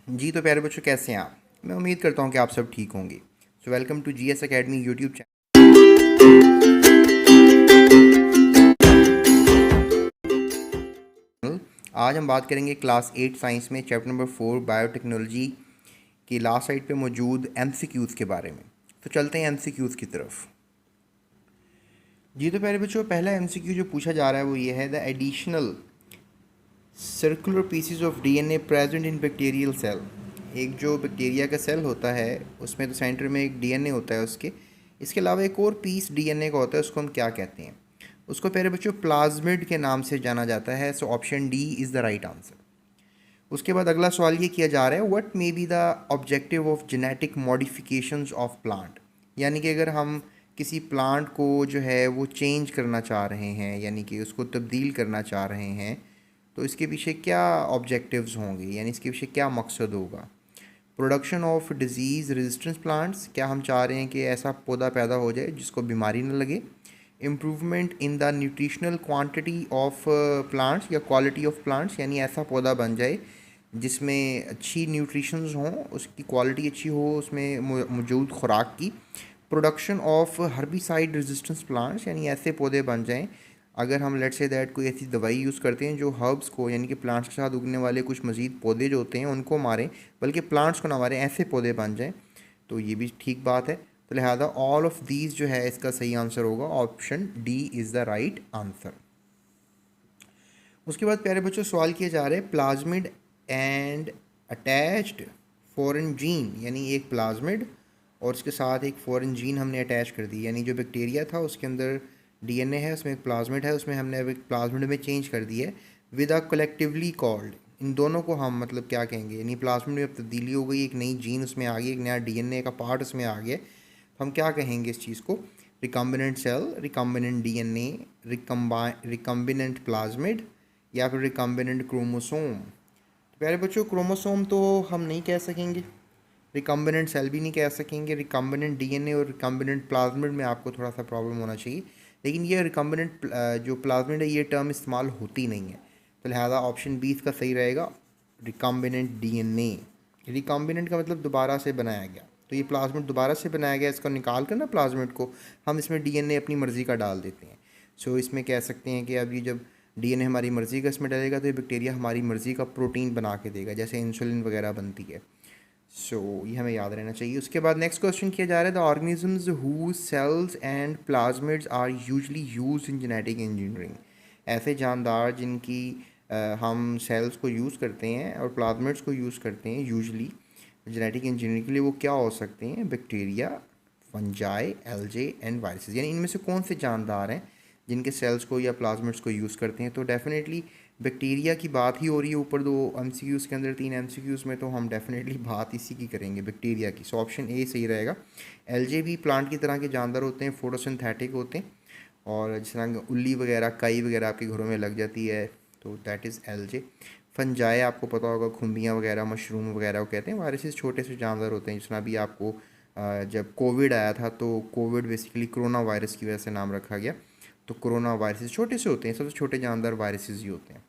जी तो प्यारे बच्चों, कैसे हैं आप? मैं उम्मीद करता हूं कि आप सब ठीक होंगे। So welcome to GS academy YouTube channel. आज हम बात करेंगे क्लास 8 साइंस में चैप्टर नंबर 4 बायोटेक्नोलॉजी की लास्ट साइड पे मौजूद एमसीक्यूज़ के बारे में। तो चलते हैं एमसीक्यूज़ की तरफ। जी तो प्यारे बच्चों, पहला एमसीक्यू जो पूछा जा रहा है वो ये है, the additional circular pieces of DNA present in bacterial cell. एक जो बैक्टीरिया का सेल होता है उसमें तो सेंटर में एक डीएनए होता है उसके, इसके अलावा एक और पीस डीएनए का होता है, उसको हम क्या कहते हैं? उसको प्यारे बच्चों प्लाज्मिड के नाम से जाना जाता है। So option D is the right answer. उसके बाद अगला सवाल ये किया जा रहा है, what may be the objective of genetic modifications of plant. यानी कि अगर हम किसी प्लांट को जो है वो चेंज करना चाह रहे हैं, यानी कि उसको तब्दील करना चाह रहे हैं, तो इसके पीछे क्या ऑब्जेक्टिव्स होंगे, यानी इसके पीछे क्या मकसद होगा? Production of disease resistance plants, क्या हम चाह रहे हैं कि ऐसा पौधा पैदा हो जाए जिसको बीमारी न लगे? Improvement in the nutritional quantity of plants या क्वालिटी ऑफ प्लांट्स, यानी ऐसा पौधा बन जाए जिसमें अच्छी न्यूट्रिशंस हों, उसकी क्वालिटी अच्छी हो, उसमें मौजूद खुराक की। Production of herbicide resistance plants, यानी ऐसे पौधे बन जाएं अगर हम लेट्स से दैट कोई ऐसी दवाई यूज़ करते हैं जो हर्ब्स को, यानी कि प्लांट्स के साथ उगने वाले कुछ मज़ीद पौधे जो होते हैं उनको मारें, बल्कि प्लांट्स को ना मारें, ऐसे पौधे बन जाएं, तो ये भी ठीक बात है। तो लिहाजा ऑल ऑफ दीज जो है इसका सही आंसर होगा, option D is the right answer. उसके बाद प्यारे बच्चों सवाल किए जा रहे हैं, plasmid and attached foreign gene, यानी एक प्लाज्मिड और उसके साथ एक फॉरेन जीन हमने अटैच कर दी, यानी जो बैक्टीरिया था उसके अंदर डीएनए है, उसमें एक प्लाज्मिड है, उसमें हमने अब एक प्लाज्मिड में चेंज कर दिया है विद आ कलेक्टिवली कॉल्ड। इन दोनों को हम मतलब क्या कहेंगे? यानी प्लाज्मिड में अब तब्दीली हो गई, एक नई जीन उसमें आ गई, एक नया डीएनए का पार्ट उसमें आ गया, तो हम क्या कहेंगे इस चीज़ को? Recombinant cell, recombinant DNA, recombinant plasmid, या फिर रिकम्बिनेंट क्रोमोसोम। तो प्यारे बच्चों, क्रोमोसोम तो हम नहीं कह सकेंगे, रिकम्बिनेंट सेल भी नहीं कह सकेंगे, रिकम्बिनेंट डीएनए और रिकम्बिनेंट प्लाज्मिड में आपको थोड़ा सा प्रॉब्लम होना चाहिए, लेकिन ये रिकम्बिनेंट जो प्लाज्मिड है ये टर्म इस्तेमाल होती नहीं है, तो लिहाजा ऑप्शन बी इसका सही रहेगा, रिकम्बिनेंट डीएनए। रिकम्बिनेंट का मतलब दोबारा से बनाया गया, तो ये प्लाज्मिड दोबारा से बनाया गया, इसको निकाल कर ना प्लाज्मिड को हम इसमें डीएनए अपनी मर्ज़ी का डाल देते हैं। सो इसमें कह सकते हैं कि अब ये जब डीएनए हमारी मर्ज़ी का इसमें डलेगा तो ये बैक्टीरिया हमारी मर्ज़ी का प्रोटीन बना के देगा, जैसे इंसुलिन वगैरह बनती है। ये हमें याद रहना चाहिए। उसके बाद नेक्स्ट क्वेश्चन किया जा रहा है, the organisms who cells and plasmids are usually use in genetic engineering. ऐसे जानदार जिनकी हम सेल्स को यूज़ करते हैं और प्लाज्मिड्स को यूज़ करते हैं यूजली जेनेटिक इंजीनियरिंग के लिए, वो क्या हो सकते हैं? Bacteria, fungi, algae and viruses. यानी इनमें से कौन से जानदार हैं जिनके सेल्स को या प्लाज्मिड्स को यूज़ करते हैं? तो डेफिनेटली बैक्टीरिया की बात ही हो रही है ऊपर दो एमसीक्यूज़ के अंदर, 3 एमसीक्यूज़ में, तो हम डेफिनेटली बात इसी की करेंगे, बैक्टीरिया की। सो ऑप्शन ए सही रहेगा। एलजे भी प्लांट की तरह के जानदार होते हैं, फोटोसिंथेटिक होते हैं, और जिस तरह उल्ली वगैरह, काई वगैरह आपके घरों में लग जाती है, तो दैट इज़ एलजे। फंजाई आपको पता होगा, खुम्बियाँ वगैरह, मशरूम वगैरह को कहते हैं। वायरसेस छोटे से जानदार होते हैं, जिसमें अभी आपको जब कोविड आया था तो कोविड बेसिकली कोरोना वायरस की वजह से नाम रखा गया, तो कोरोना वायरसेस छोटे से होते हैं, सबसे छोटे जानदार वायरसेस ही होते हैं।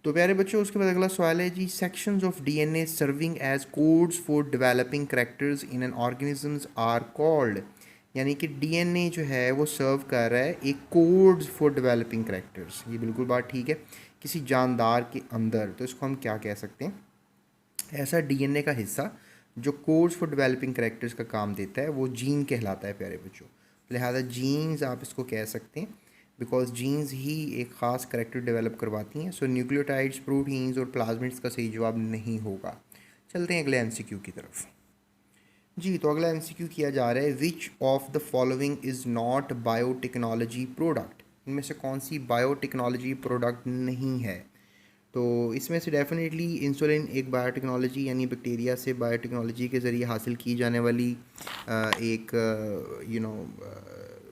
तो प्यारे बच्चों, उसके बाद अगला सवाल है जी, sections of DNA serving as codes for developing characters in an organisms are called. यानी कि डीएनए जो है वो सर्व कर रहा है एक कोड्स फॉर डेवलपिंग करैक्टर्स, ये बिल्कुल बात ठीक है, किसी जानदार के अंदर, तो इसको हम क्या कह सकते हैं? ऐसा डीएनए का हिस्सा जो कोड्स फॉर डेवलपिंग करैक्टर्स का काम देता है वो जीन कहलाता है प्यारे बच्चों। लिहाजा जीन्स आप इसको कह सकते हैं, बिकॉज जीन्स ही एक ख़ास करैक्टर डेवलप करवाती हैं। सो न्यूक्लियोटाइड्स, प्रोटीन्स और प्लाज्मिड्स का सही जवाब नहीं होगा। चलते हैं अगले एमसीक्यू की तरफ। जी तो अगला एमसीक्यू किया जा रहा है, which of the following is not biotechnology product. इनमें से कौन सी बायोटेक्नोलॉजी प्रोडक्ट नहीं है? तो इसमें से डेफिनेटली इंसुलिन एक बायोटेक्नोलॉजी, यानी बैक्टीरिया से बायोटेक्नोलॉजी के ज़रिए हासिल की जाने वाली एक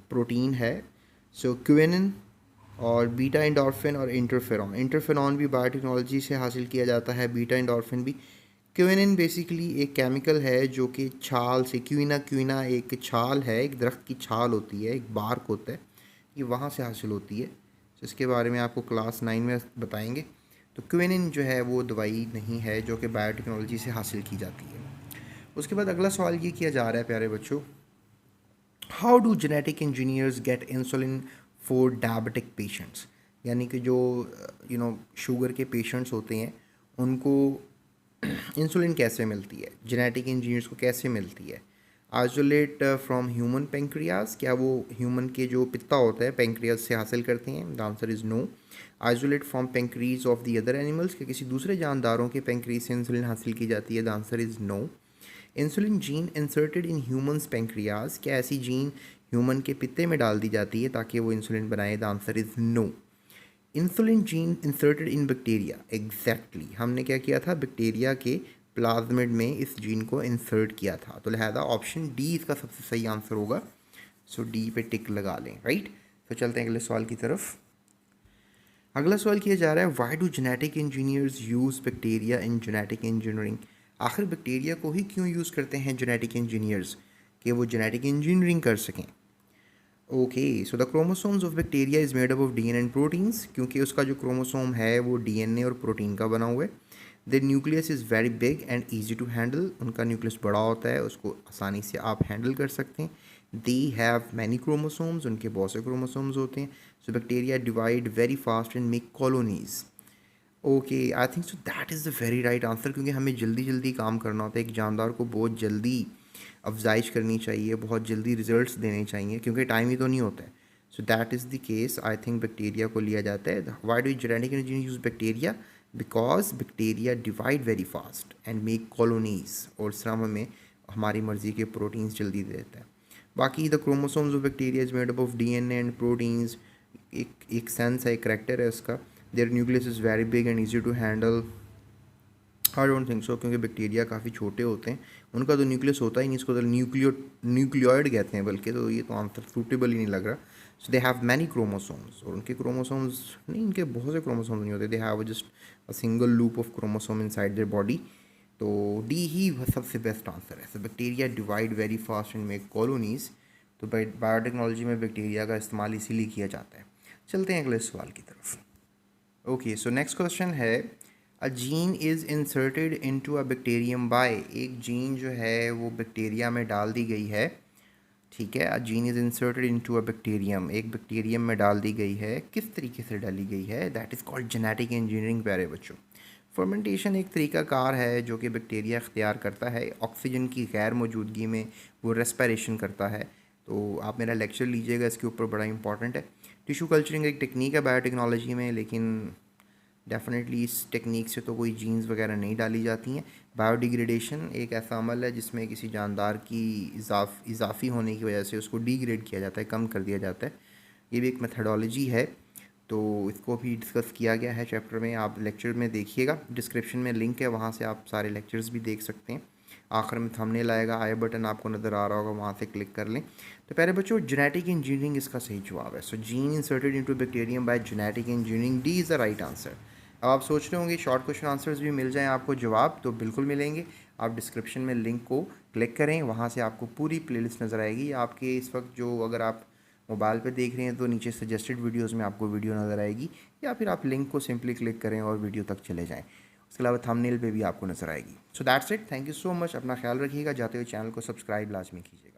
प्रोटीन है। सो क्विनिन और बीटा एंडोर्फिन और इंटरफेरॉन, इंटरफेरॉन भी बायोटेक्नोलॉजी से हासिल किया जाता है, बीटा एंडोर्फिन भी। क्विनिन बेसिकली एक केमिकल है जो कि छाल से, क्विना, क्विना एक छाल है, एक दरख्त की छाल होती है, एक बार्क होता है, ये वहाँ से हासिल होती है। तो इसके बारे में आपको क्लास 9 में बताएंगे। तो क्विनिन जो है वो दवाई नहीं है जो कि बायोटेक्नोलॉजी से हासिल की जाती है। उसके बाद अगला सवाल ये किया जा रहा है प्यारे बच्चों, how do genetic engineers get insulin for diabetic patients, यानी कि जो शुगर के पेशेंट्स होते हैं उनको इंसुलिन कैसे मिलती है, जेनेटिक इंजीनियर्स को कैसे मिलती है। आइसोलेट फ्रॉम ह्यूमन पेंक्रियाज, क्या वो ह्यूमन के जो पित्ता होता है पेंक्रियाज से हासिल करते हैं? The answer is no. Isolate from pancreas of the other animals, क्या किसी दूसरे जानदारों के पेंक्रीज से इंसुलिन हासिल की जाती है? The answer is no. Insulin gene inserted in humans pancreas, क्या ऐसी जीन ह्यूमन के पित्ते में डाल दी जाती है ताकि वो इंसुलिन बनाए? The answer is no. Insulin gene inserted in bacteria, exactly हमने क्या किया था, बैक्टीरिया के प्लाज्मिड में इस जीन को इंसर्ट किया था, तो लिहाजा ऑप्शन डी इसका सबसे सही आंसर होगा। सो डी पे टिक लगा लें, राइट। तो चलते हैं अगले सवाल की तरफ। अगला सवाल किया जा रहा है, why do genetic engineers use bacteria in genetic engineering, आखिर बैक्टीरिया को ही क्यों यूज़ करते हैं जेनेटिक इंजीनियर्स, कि वो जेनेटिक इंजीनियरिंग कर सकें? Okay, so the chromosomes of bacteria is made up of DNA and proteins, क्योंकि उसका जो क्रोमोसोम है वो डीएनए और प्रोटीन का बना हुआ है। The nucleus is very big and easy to handle, उनका न्यूक्लियस बड़ा होता है, उसको आसानी से आप हैंडल कर सकते हैं। दे हैव मैनी क्रोमोसोम्स, उनके बहुत से क्रोमोसोम्स होते हैं। So bacteria divide very fast and make colonies. Okay, I think so that is the very right answer, क्योंकि हमें जल्दी जल्दी काम करना होता है, एक जानदार को बहुत जल्दी अफजाइश करनी चाहिए, बहुत जल्दी रिजल्ट्स देने चाहिए, क्योंकि टाइम ही तो नहीं होता है। So that is the case, I think bacteria को लिया जाता है। Why do genetic engineers use bacteria? Because bacteria divide very fast and make colonies, और इस तरह हमें हमारी मर्ज़ी के प्रोटीन्स जल्दी दे देता है। बाकी the chromosomes of bacteria is made up of DNA and proteins, एक सेंस है, एक करेक्टर है उसका। Their nucleus is very big and easy to handle. I don't think so, क्योंकि बैक्टीरिया काफ़ी छोटे होते हैं, उनका तो न्यूक्लियस होता ही नहीं, इसको तो न्यूक्लियोइड कहते हैं बल्कि, तो ये तो आंसर सूटेबल ही नहीं लग रहा। सो दे हैव मैनी क्रोमोसोम्स, और उनके क्रोमोसोम्स नहीं, इनके बहुत से क्रोमोसोम्स नहीं होते, they have just a single loop of chromosome inside their body. तो डी ही सबसे बेस्ट आंसर है। So bacteria divide very fast and make colonies, तो बायोटेक्नोलॉजी में बैक्टीरिया का इस्तेमाल इसीलिए किया जाता है। चलते हैं अगले सवाल की तरफ। ओके, सो नेक्स्ट क्वेश्चन है, a gene is inserted into a bacterium by, एक जीन जो है वो बैक्टीरिया में डाल दी गई है, ठीक है। A gene is inserted into a bacterium, एक बैक्टीरियम में डाल दी गई है, किस तरीके से डाली गई है? That is called genetic engineering प्यारे बच्चों। फर्मेंटेशन एक तरीक़ाकार है जो कि बैक्टीरिया इख्तियार करता है, ऑक्सीजन की गैर मौजूदगी में वो रेस्पिरेशन करता है। तो आप मेरा लेक्चर लीजिएगा, इसके ऊपर बड़ा इंपॉर्टेंट है। टिश्यू कल्चरिंग एक टेक्निक है बायोटेक्नोलॉजी में, लेकिन डेफिनेटली इस टेक्निक से तो कोई जीन्स वगैरह नहीं डाली जाती हैं। बायोडिग्रेडेशन एक ऐसा अमल है जिसमें किसी जानदार की इजाफी होने की वजह से उसको डिग्रेड किया जाता है, कम कर दिया जाता है। ये भी एक मेथडोलॉजी है, तो इसको भी डिस्कस किया गया है चैप्टर में, आप लेक्चर में देखिएगा, डिस्क्रिप्शन में लिंक है, वहाँ से आप सारे लेक्चर्स भी देख सकते हैं। आखिर में थंबनेल आएगा, आई बटन आपको नज़र आ रहा होगा, वहाँ से क्लिक कर लें। तो प्यारे बच्चों, जेनेटिक इंजीनियरिंग इसका सही जवाब है। So gene inserted into bacterium by genetic engineering, D is the right answer. अब आप सोच रहे होंगे शॉर्ट क्वेश्चन आंसर्स भी मिल जाएं आपको जवाब, तो बिल्कुल मिलेंगे। आप डिस्क्रिप्शन में लिंक को क्लिक करें, वहाँ से आपको पूरी प्लेलिस्ट नज़र आएगी। आपके इस वक्त जो, अगर आप मोबाइल पे देख रहे हैं तो नीचे सजेस्टेड वीडियोस में आपको वीडियो नज़र आएगी, या फिर आप लिंक को सिंपली क्लिक करें और वीडियो तक चले जाएं। उसके अलावा थंबनेल पे भी आपको नज़र आएगी। So that's it, thank you so much, अपना ख्याल रखिएगा, जाते हुए चैनल को सब्सक्राइब लाजमी कीजिएगा।